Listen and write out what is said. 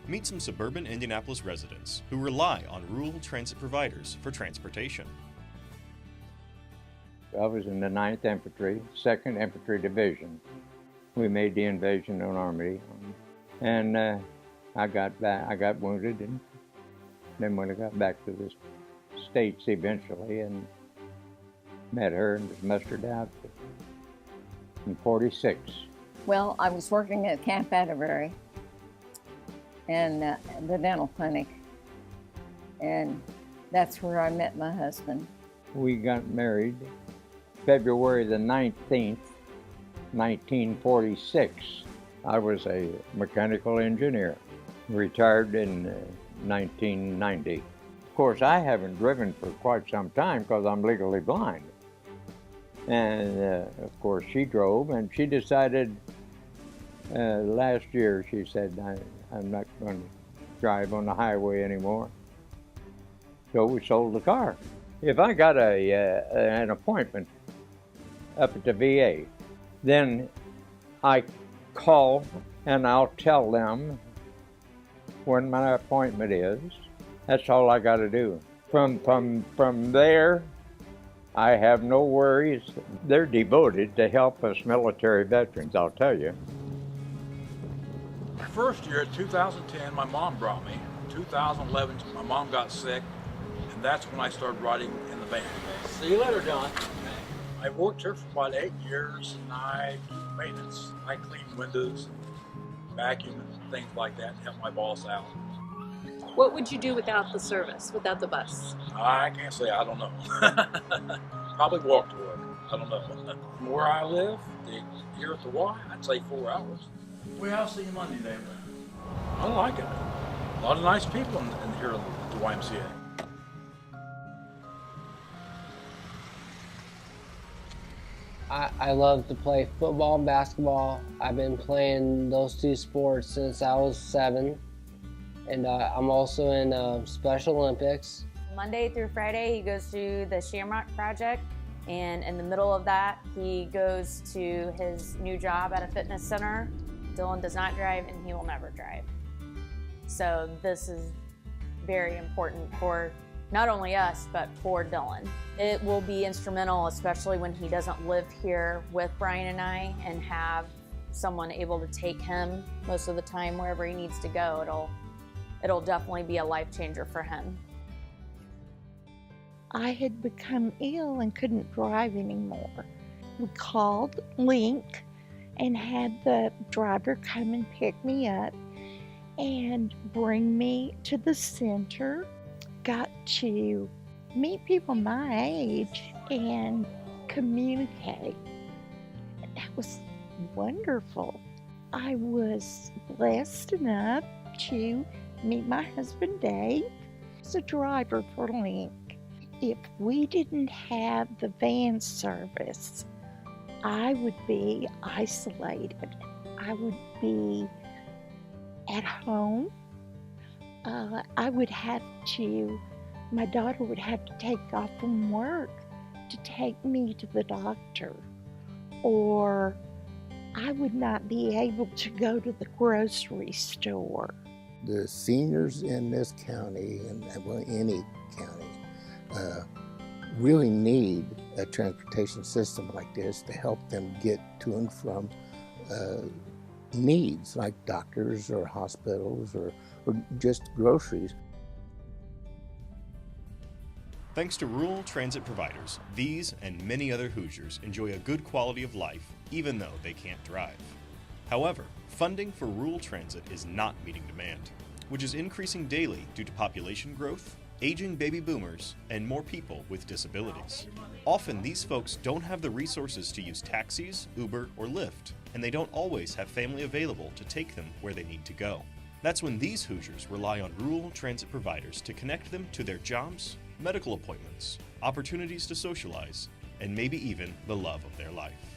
Meet some suburban Indianapolis residents who rely on rural transit providers for transportation. I was in the 9th Infantry, 2nd Infantry Division. We made the invasion of Normandy, and I got wounded, and then when I got back to the States eventually and met her and was mustered out in 46. Well, I was working at Camp Atterbury and the dental clinic, and that's where I met my husband. We got married February the 19th, 1946. I was a mechanical engineer, retired in 1990. Of course, I haven't driven for quite some time because I'm legally blind. And of course, she drove, and she decided last year, she said, I'm not going to drive on the highway anymore. So we sold the car. If I got an appointment up at the VA, then I call and I'll tell them when my appointment is. That's all I got to do. From there, I have no worries. They're devoted to help us military veterans, I'll tell you. My first year, 2010, my mom brought me. 2011, my mom got sick, and that's when I started riding in the van. See you later, John. I worked here for about 8 years, and I do maintenance. I clean windows, vacuum, and things like that, and help my boss out. What would you do without the service, without the bus? I can't say, I don't know. Probably walk to work, I don't know. From where I live, here at the Y, I'd say 4 hours. We have seen you Monday, David. I like it. A lot of nice people in here at the YMCA. I love to play football and basketball. I've been playing those two sports since I was 7. And I'm also in Special Olympics. Monday through Friday, he goes to the Shamrock Project. And in the middle of that, he goes to his new job at a fitness center. Dylan does not drive, and he will never drive. So this is very important for not only us, but for Dylan. It will be instrumental, especially when he doesn't live here with Brian and I, and have someone able to take him most of the time wherever he needs to go. It'll definitely be a life changer for him. I had become ill and couldn't drive anymore. We called Link and had the driver come and pick me up and bring me to the center. Got to meet people my age and communicate. That was wonderful. I was blessed enough to meet my husband Dave as a driver for Link. If we didn't have the van service, I would be isolated. I would be at home. My daughter would have to take off from work to take me to the doctor, or I would not be able to go to the grocery store. The seniors in this county, and well, any county, really need a transportation system like this to help them get to and from needs like doctors or hospitals or just groceries. Thanks to rural transit providers, these and many other Hoosiers enjoy a good quality of life even though they can't drive. However, funding for rural transit is not meeting demand, which is increasing daily due to population growth, aging baby boomers, and more people with disabilities. Often these folks don't have the resources to use taxis, Uber, or Lyft, and they don't always have family available to take them where they need to go. That's when these Hoosiers rely on rural transit providers to connect them to their jobs, medical appointments, opportunities to socialize, and maybe even the love of their life.